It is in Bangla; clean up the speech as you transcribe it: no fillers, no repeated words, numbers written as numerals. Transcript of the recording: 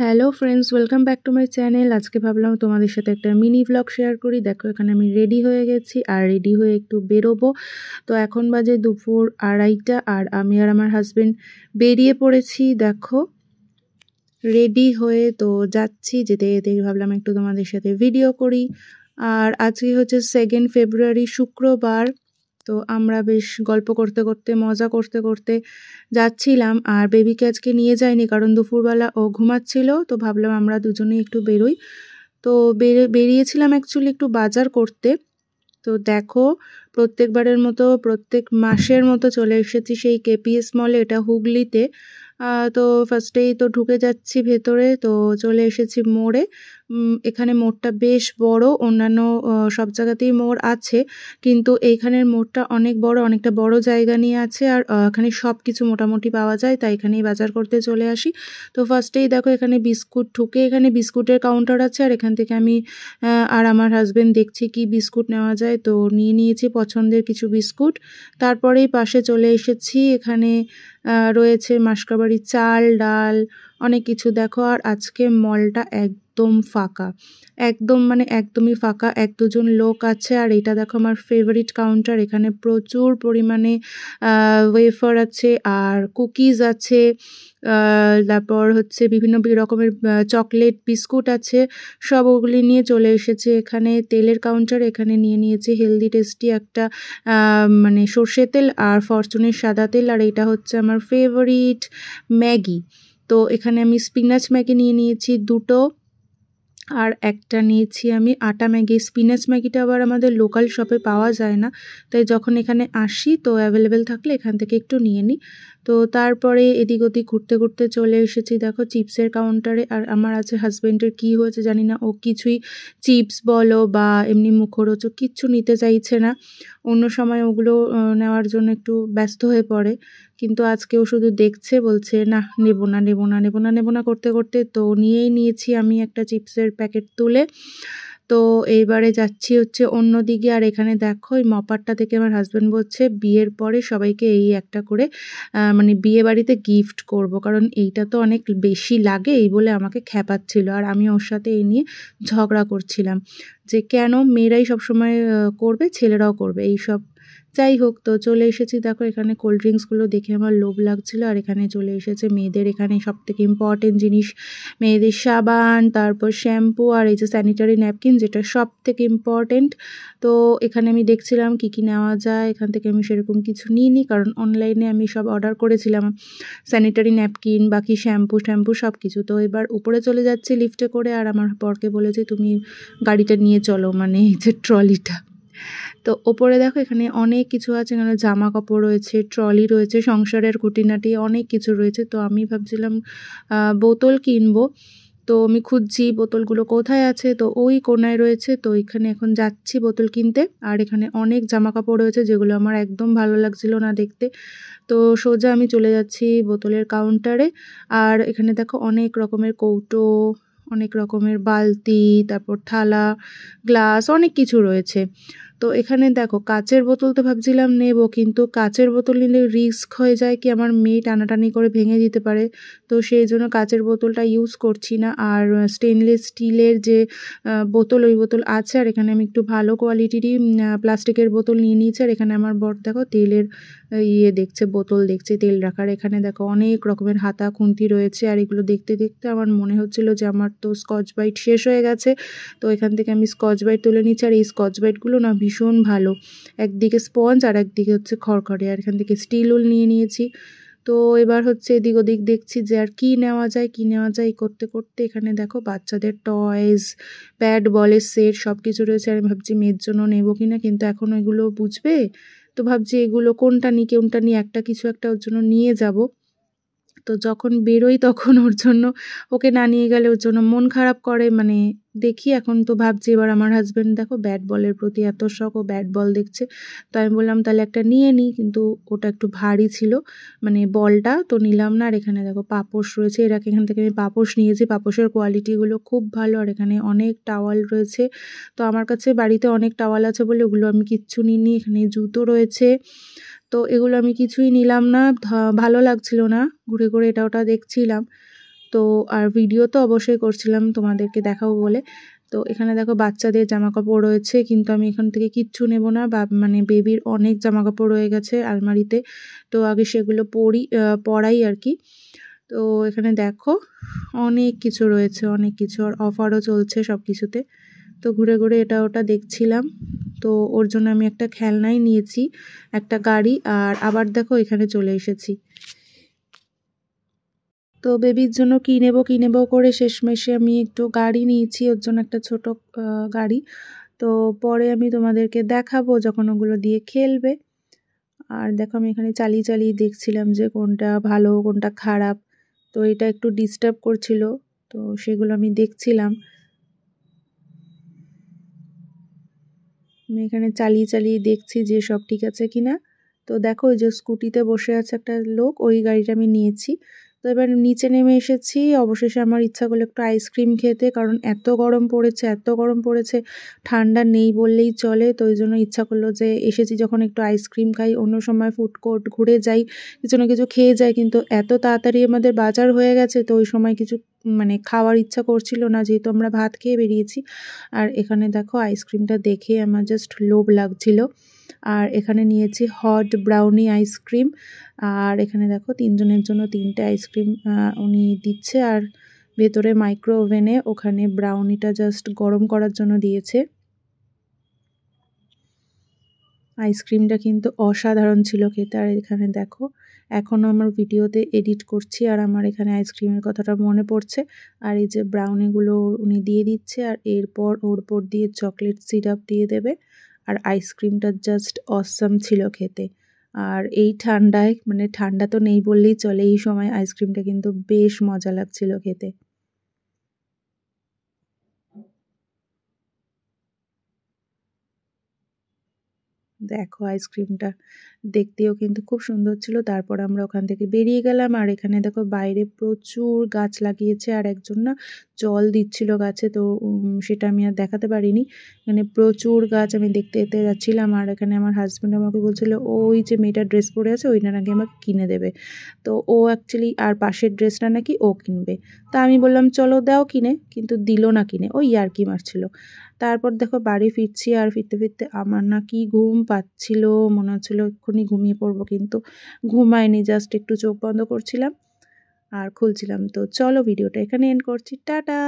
Hello friends, welcome back to my channel. আজকে ভাবলাম তোমাদের সাথে একটা মিনি ব্লগ শেয়ার করি। দেখো এখানে আমি রেডি হয়ে গেছি আর রেডি হয়ে একটু বেরোবো। তো এখন বাজে দুপুর 2:30 আর আমি আর আমার হাজবেন্ড বেরিয়ে পড়েছি। দেখো রেডি হয়ে তো যাচ্ছি, যেতে যেতে ভাবলাম একটু তোমাদের সাথে ভিডিও করি। আর আজকে হচ্ছে 2 ফেব্রুয়ারি, শুক্রবার। তো আমরা বেশ গল্প করতে করতে মজা করতে করতে যাচ্ছিলাম। আর বেবিকে আজকে নিয়ে যাইনি কারণ দুপুরবেলা ও ঘুমাচ্ছিল, তো ভাবলাম আমরা দুজনেই একটু বেরোই। তো বেরিয়েছিলাম অ্যাকচুয়ালি একটু বাজার করতে। তো দেখো প্রত্যেকবারের মতো প্রত্যেক মাসের মতো চলে এসেছি সেই কেপিএস মলে, এটা হুগলিতে। তো ফার্স্টেই তো ঢুকে যাচ্ছি ভেতরে, তো চলে এসেছি মোড়ে। এখানে মোড়টা বেশ বড়, অন্যান্য সব জায়গাতেই মোড় আছে, কিন্তু এইখানের মোড়টা অনেক বড়, অনেকটা বড় জায়গা নিয়ে আছে। আর এখানে সব কিছু মোটামুটি পাওয়া যায়, তাই এখানেই বাজার করতে চলে আসি। তো ফার্স্টেই দেখো এখানে বিস্কুট, ঢুকে এখানে বিস্কুটের কাউন্টার আছে, আর এখান থেকে আমি আর আমার হাজবেন্ড দেখছি কি বিস্কুট নেওয়া যায়, তো নিয়ে নিয়েছি পছন্দের কিছু বিস্কুট। তারপরেই পাশে চলে এসেছি, এখানে রয়েছে মাসকাবাড়ি চাল ডাল অনেক কিছু। দেখো আর আজকে মলটা একদম ফাঁকা, একদম মানে একদমই ফাঁকা, 1-2 জন লোক আছে। আর এটা দেখো আমার ফেভারিট কাউন্টার, এখানে প্রচুর পরিমাণে ওয়েফার আছে আর কুকিজ আছে, তারপর হচ্ছে বিভিন্ন রকমের চকলেট বিস্কুট আছে। সব ওগুলি নিয়ে চলে এসেছে এখানে। তেলের কাউন্টার, এখানে নিয়ে নিয়েছে হেলদি টেস্টি একটা মানে সর্ষে তেল আর ফরচুনের সাদা তেল। আর এটা হচ্ছে আমার ফেভারিট ম্যাগি। তো এখানে আমি স্পিনাচ ম্যাগি নিয়ে নিয়েছি 2টো, আর একটা নিয়েছি আমি আটা ম্যাগি। স্পিনাচ ম্যাগিটা আবার আমাদের লোকাল শপে পাওয়া যায় না, তাই যখন এখানে আসি তো অ্যাভেলেবেল থাকলে এখান থেকে একটু নিয়ে নিই। তো তারপরে এদিক ওদিক ঘুরতে ঘুরতে চলে এসেছি দেখো চিপসের কাউন্টারে। আর আমার আছে হাজব্যান্ডের কী হয়েছে জানি না, ও কিছুই চিপস বলো বা এমনি মুখরোচক কিচ্ছু নিতে চাইছে না। অন্য সময় ওগুলো নেওয়ার জন্য একটু ব্যস্ত হয়ে পড়ে, কিন্তু আজকে ও শুধু দেখছে, বলছে না নেবো না নেবো না নেবো না নেবো না করতে করতে তো নিয়েই নিয়েছি আমি একটা চিপসের প্যাকেট তুলে। তো এইবারে যাচ্ছি হচ্ছে অন্য দিকে। আর এখানে দেখো এই মপারটা থেকে আমার হাজব্যান্ড বলছে বিয়ের পরে সবাইকে এই একটা করে মানে বিয়ে বাড়িতে গিফট করব, কারণ এইটা তো অনেক বেশি লাগে, এই বলে আমাকে খ্যাপাচ্ছিল। আর আমি ওর সাথে এই নিয়ে ঝগড়া করছিলাম যে কেন মেয়েরাই সবসময় করবে, ছেলেরাও করবে এইসব। যাই হোক, তো চলে এসেছি দেখো এখানে কোল্ড ড্রিঙ্কসগুলো দেখে আমার লোভ লাগছিল। আর এখানে চলে এসেছে মেয়েদের, এখানে সবথেকে ইম্পর্টেন্ট জিনিস মেয়েদের সাবান, তারপর শ্যাম্পু আর এই যে স্যানিটারি ন্যাপকিন, যেটা সব থেকে ইম্পর্টেন্ট। তো এখানে আমি দেখছিলাম কি কি নেওয়া যায়, এখান থেকে আমি সেরকম কিছু নিইনি কারণ অনলাইনে আমি সব অর্ডার করেছিলাম, স্যানিটারি ন্যাপকিন বাকি শ্যাম্পু সব কিছু। তো এবার উপরে চলে যাচ্ছি লিফটে করে, আর আমার বরকে বলেছি তুমি গাড়িটা নিয়ে চলো, মানে এই যে ট্রলিটা। তো ওপরে দেখো এখানে অনেক কিছু আছে, এখানে জামা কাপড় রয়েছে, ট্রলি রয়েছে, সংসারের খুঁটিনাটি অনেক কিছু রয়েছে। তো আমি ভাবছিলাম বোতল কিনবো, তো আমি খুঁজছি বোতলগুলো কোথায় আছে, তো ওই কোনায় রয়েছে। তো এখানে এখন যাচ্ছি বোতল কিনতে। আর এখানে অনেক জামা কাপড় রয়েছে যেগুলো আমার একদম ভালো লাগছিল না দেখতে, তো সোজা আমি চলে যাচ্ছি বোতলের কাউন্টারে। আর এখানে দেখো অনেক রকমের কৌটো, অনেক রকমের বালতি, তারপর থালা গ্লাস অনেক কিছু রয়েছে। তো এখানে দেখো কাচের বোতল তো ভাবছিলাম নেব, কিন্তু কাচের বোতল নিলে রিস্ক হয়ে যায় কি আমার মেয়ে টানাটানি করে ভেঙে দিতে পারে, তো সেই জন্য কাচের বোতলটা ইউজ করছি না। আর স্টেনলেস স্টিলের যে বোতল, ওই বোতল আছে। আর এখানে আমি একটু ভালো কোয়ালিটিরই প্লাস্টিকের বোতল নিয়ে নিয়েছি। আর এখানে আমার বর দেখো তেলের দেখছে, বোতল দেখছে তেল রাখার। এখানে দেখো অনেক রকমের হাতা খুন্তি রয়েছে। আর এগুলো দেখতে দেখতে আমার মনে হচ্ছিল যে আমার তো স্কচ ব্রাইট শেষ হয়ে গেছে, তো এখান থেকে আমি স্কচ ব্রাইট তুলে নিচ্ছি। আর এই স্কচ ব্রাইটগুলো না ভীষণ ভালো, একদিকে স্পঞ্জ আর একদিকে হচ্ছে খড়খড়ে। আর এখান থেকে স্টিল উল নিয়ে নিয়েছি। তো এবার হচ্ছে এদিক ওদিক দেখছি যে আর কি নেওয়া যায় করতে করতে এখানে দেখো বাচ্চাদের টয়েস, ব্যাট বলের সেট সব কিছু রয়েছে। আর আমি ভাবছি মেয়ের জন্য নেবো কিনা, কিন্তু এখন এগুলো বুঝবে, তো ভাবছি এগুলো কোনটা নিই একটা কিছু একটা ওর জন্য নিয়ে যাব। তো যখন বেরোই তখন ওর জন্য, ওকে না নিয়ে গেলে ওর জন্য মন খারাপ করে, মানে দেখি। এখন তো ভাবছি এবার আমার হাজব্যান্ড দেখো ব্যাট বলের প্রতি এত শখ, ও ব্যাট বল দেখছে। তো আমি বললাম তাহলে একটা নিয়ে নিই, কিন্তু ওটা একটু ভারী ছিল মানে বলটা, তো নিলাম না। আর এখানে দেখো পাপোশ রয়েছে, এখান থেকে আমি পাপোশ নিয়েছি, পাপোশের কোয়ালিটিগুলো খুব ভালো। আর এখানে অনেক টাওয়াল রয়েছে, তো আমার কাছে বাড়িতে অনেক টাওয়াল আছে বলে ওগুলো আমি কিচ্ছু নিইনি। এখানে জুতো রয়েছে, তো এগুলো আমি কিছুই নিলাম না, ভালো লাগছিল না, ঘুরে ঘুরে এটা ওটা দেখছিলাম। তো আর ভিডিও তো অবশ্যই করছিলাম তোমাদেরকে দেখাবো বলে। তো এখানে দেখো বাচ্চাদের জামাকাপড় রয়েছে, কিন্তু আমি এখান থেকে কিচ্ছু নেব না, বা মানে বেবির অনেক জামাকাপড় রয়ে গেছে আলমারিতে, তো আগে সেগুলো পরাই আর কি। তো এখানে দেখো অনেক কিছু রয়েছে, অনেক কিছু, আর অফারও চলছে সব কিছুতে। তো ঘুরে ঘুরে এটা ওটা দেখছিলাম। তো ওর জন্য আমি একটা খেলনাই নিয়েছি, একটা গাড়ি, আর আবার দেখো এখানে চলে এসেছি। তো বেবির জন্য কী নেব করে শেষমেশে আমি একটু গাড়ি নিয়েছি, ওর জন্য একটা ছোট গাড়ি। তো পরে আমি তোমাদেরকে দেখাবো যখন ওগুলো দিয়ে খেলবে। আর দেখো আমি এখানে চালিয়ে চালিয়ে দেখছিলাম যে কোনটা ভালো কোনটা খারাপ। তো এটা একটু ডিস্টার্ব করছিল, তো সেগুলো আমি দেখছিলাম। আমি এখানে চালিয়ে চালিয়ে দেখছি যে সব ঠিক আছে কিনা। তো দেখো ওই যে স্কুটিতে বসে আছে একটা লোক, ওই গাড়িটা আমি নিয়েছি। তো এবার নিচে নেমে এসেছি, অবশেষে আমার ইচ্ছা করলো একটু আইসক্রিম খেতে, কারণ এত গরম পড়েছে, ঠান্ডা নেই বললেই চলে। তো ওই জন্য ইচ্ছা করলো যে এসেছি যখন একটু আইসক্রিম খাই, অন্য সময় ফুড কোর্ট ঘুরে যাই, কিছু না কিছু খেয়ে যাই, কিন্তু এত তাড়াতাড়ি আমাদের বাজার হয়ে গেছে, তো ওই সময় কিছু মানে খাওয়ার ইচ্ছা করছিল না, যেহেতু আমরা ভাত খেয়ে বেরিয়েছি। আর এখানে দেখো আইসক্রিমটা দেখে আমার জাস্ট লোভ লাগছিল। আর এখানে নিয়েছি হট ব্রাউনি আইসক্রিম। আর এখানে দেখো 3 জনের জন্য 3টে আইসক্রিম উনি দিচ্ছে, আর ভেতরে মাইক্রো ওভেনে ওখানে ব্রাউনিটা জাস্ট গরম করার জন্য দিয়েছে। আইসক্রিমটা কিন্তু অসাধারণ ছিল খেতে। আর এখানে দেখো এখনও আমার ভিডিওতে এডিট করছি, আর আমার এখানে আইসক্রিমের কথাটা মনে পড়ছে। আর এই যে ব্রাউনিগুলো উনি দিয়ে দিচ্ছে, আর এরপর ওর উপর দিয়ে চকলেট সিরাপ দিয়ে দেবে। আর আইসক্রিমটা জাস্ট অসাম ছিল খেতে। আর এই ঠান্ডায়, মানে ঠান্ডা তো নেই বললেই চলে, এই সময় আইসক্রিমটা কিন্তু বেশ মজা লাগছিল খেতে। দেখো আইসক্রিমটা দেখতেও কিন্তু খুব সুন্দর ছিল। তারপর আমরা ওখান থেকে বেরিয়ে গেলাম। আর এখানে দেখো বাইরে প্রচুর গাছ লাগিয়েছে, আর একজন না জল দিচ্ছিল গাছে, তো সেটা আমি আর দেখাতে পারিনি। এখানে প্রচুর গাছ আমি দেখতে দেখতে যাচ্ছিলাম। আর এখানে আমার হাজব্যান্ড আমাকে বলছিল ওই যে মেয়েটার ড্রেস পরে আছে ওইটা নাকি আমাকে কিনে দেবে। তো ও অ্যাকচুয়ালি আর পাশের ড্রেসটা নাকি ও কিনবে। তা আমি বললাম চলো দাও কিনে, কিন্তু দিল না কিনে, ওই ইয়ার্কি মারছিল। তারপর দেখো বাড়ি ফিরছি, আর ফিরতে ফিরতে আমার না কি ঘুম পাচ্ছিল, মনে হচ্ছিল এক্ষুনি ঘুমিয়ে পড়বো, কিন্তু ঘুমায়নি, জাস্ট একটু চোখ বন্ধ করছিলাম আর খুলছিলাম। তো চলো ভিডিওটা এখানে এন্ড করছি, টাটা।